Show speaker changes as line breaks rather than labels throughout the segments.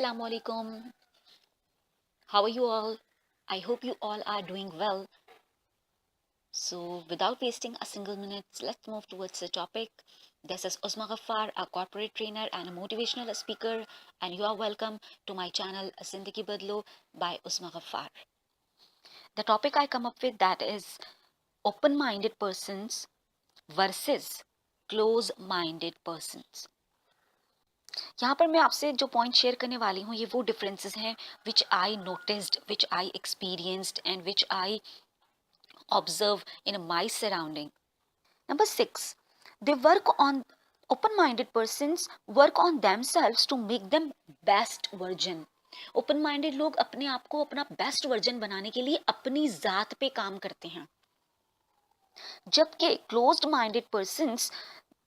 Assalamu alaikum. How are you all? I hope you all are doing well. So, without wasting a single minute, let's move towards the topic. This is Uzma Ghaffar, a corporate trainer and a motivational speaker, and you are welcome to my channel Zindagi Badlo by Uzma Ghaffar. The topic I come up with that is open-minded persons versus close-minded persons. यहाँ पर मैं आपसे जो point share करने वाली हूँ ये वो डिफरेंसेस हैं which I noticed, which I experienced and which I observe in my surrounding. Number 6, they work on open-minded persons work on themselves to make them best version. Open minded लोग अपने आप को अपना बेस्ट वर्जन बनाने के लिए अपनी जात पे काम करते हैं, जबकि closed minded persons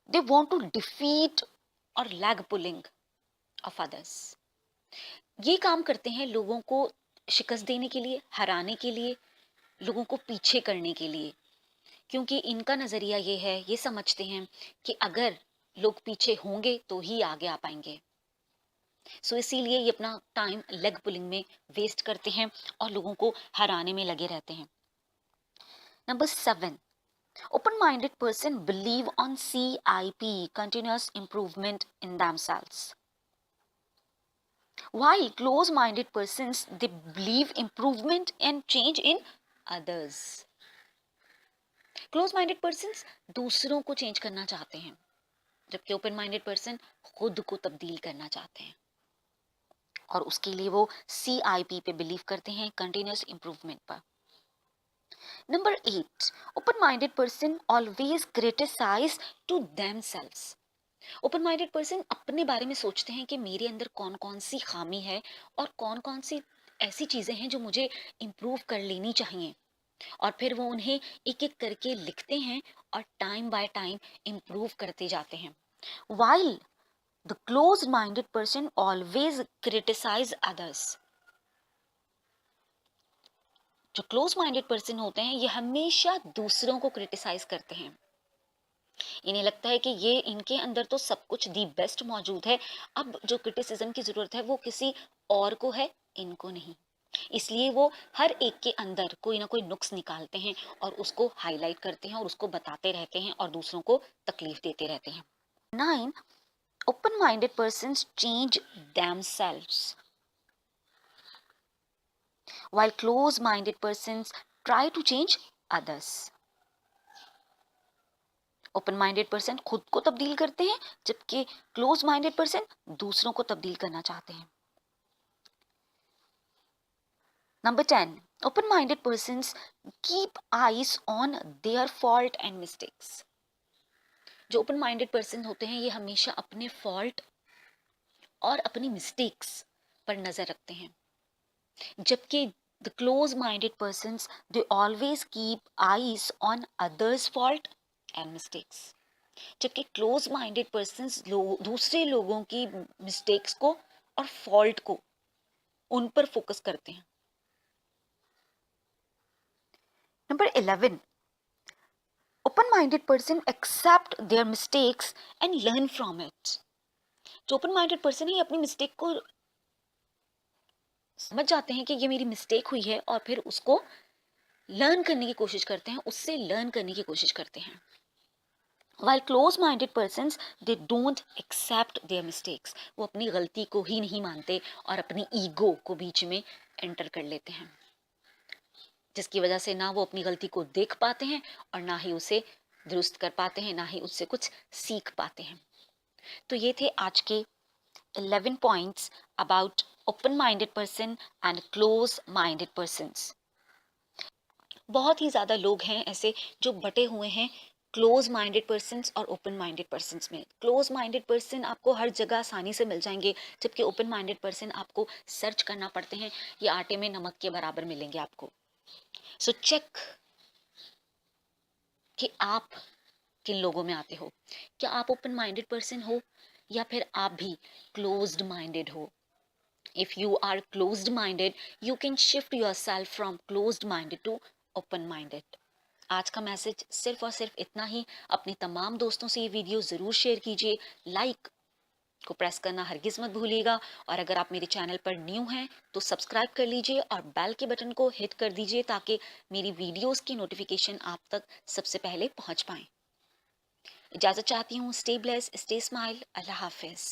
they want to defeat और लैग पुलिंग ऑफ अदर्स. ये काम करते हैं लोगों को शिकस्त देने के लिए, हराने के लिए, लोगों को पीछे करने के लिए, क्योंकि इनका नजरिया ये है, ये समझते हैं कि अगर लोग पीछे होंगे तो ही आगे आ पाएंगे. सो इसीलिए ये अपना टाइम लेग पुलिंग में वेस्ट करते हैं और लोगों को हराने में लगे रहते हैं. Number 7, open-minded person believe on CIP, continuous improvement in themselves, while close-minded persons they believe improvement and change in others. Close-minded persons दूसरों को चेंज करना चाहते हैं, जबकि open-minded person खुद को तब्दील करना चाहते हैं और उसके लिए वो CIP पे बिलीव करते हैं, कंटिन्यूस इम्प्रूवमेंट पर. Number 8, open-minded person always criticize to themselves. Open minded person अपने बारे में सोचते हैं कि मेरे अंदर कौन कौन सी खामी है और कौन कौन सी ऐसी चीजें हैं जो मुझे इम्प्रूव कर लेनी चाहिए, और फिर वो उन्हें एक एक करके लिखते हैं और टाइम बाय टाइम इम्प्रूव करते जाते हैं. While the closed-minded person always criticize others. जो क्लोज माइंडेड पर्सन होते हैं ये हमेशा दूसरों को क्रिटिसाइज करते हैं. इन्हें लगता है कि ये इनके अंदर तो सब कुछ दी बेस्ट मौजूद है, अब जो क्रिटिसिज्म की जरूरत है वो किसी और को है, इनको नहीं. इसलिए वो हर एक के अंदर कोई ना कोई नुक्स निकालते हैं और उसको हाईलाइट करते हैं और उसको बताते रहते हैं और दूसरों को तकलीफ देते रहते हैं. 9, open-minded persons change themselves, while close-minded persons try to change others. Open-minded person खुद को तब्दील करते हैं, जबकि क्लोज-माइंडेड पर्सन दूसरों को तब्दील करना चाहते हैं. Number 10, open-minded persons keep eyes on their fault and mistakes. जो ओपन-माइंडेड पर्सन होते हैं ये हमेशा अपने फॉल्ट और अपनी मिस्टेक्स पर नजर रखते हैं, जबकि the close-minded persons they always keep eyes on others' fault and mistakes. जबकि क्लोज माइंडेड पर्सन्स दूसरे लोगों की मिस्टेक्स को और फॉल्ट को उन पर फोकस करते हैं. Number 11, open minded person accept their mistakes and learn from it. जो ओपन माइंडेड पर्सन है अपनी मिस्टेक को समझ जाते हैं कि ये मेरी मिस्टेक हुई है और फिर उसको लर्न करने की कोशिश करते हैं, उससे लर्न करने की कोशिश करते हैं. While close-minded persons they don't accept their mistakes. वो अपनी गलती को ही नहीं मानते और अपनी ईगो को बीच में एंटर कर लेते हैं, जिसकी वजह से ना वो अपनी गलती को देख पाते हैं और ना ही उसे दुरुस्त कर पाते हैं, ना ही उससे कुछ सीख पाते हैं. तो ये थे आज के 11 points about open minded person and close minded persons. बहुत ही ज्यादा लोग हैं ऐसे जो बटे हुए हैं क्लोज माइंडेड पर्सन्स और ओपन माइंडेड पर्सन्स में. क्लोज माइंडेड पर्सन आपको हर जगह आसानी से मिल जाएंगे, जबकि ओपन माइंडेड पर्सन आपको सर्च करना पड़ते हैं, ये आटे में नमक के बराबर मिलेंगे आपको. सो चेक कि आप किन लोगों में आते हो. क्या आप ओपन माइंडेड पर्सन हो या फिर आप भी क्लोज्ड माइंडेड हो. If you are closed minded you can shift yourself from closed minded to open minded. आज का मैसेज सिर्फ और सिर्फ इतना ही. अपने तमाम दोस्तों से ये वीडियो जरूर शेयर कीजिए, लाइक को प्रेस करना हरगिज़ मत भूलिएगा। और अगर आप मेरे चैनल पर न्यू हैं तो सब्सक्राइब कर लीजिए और बेल के बटन को हिट कर दीजिए ताकि मेरी वीडियोस की नोटिफिकेशन आप तक सबसे पहले पहुंच पाए। इजाज़त चाहती हूँ। Stay bless, stay smile. अल्लाह हाफिज़।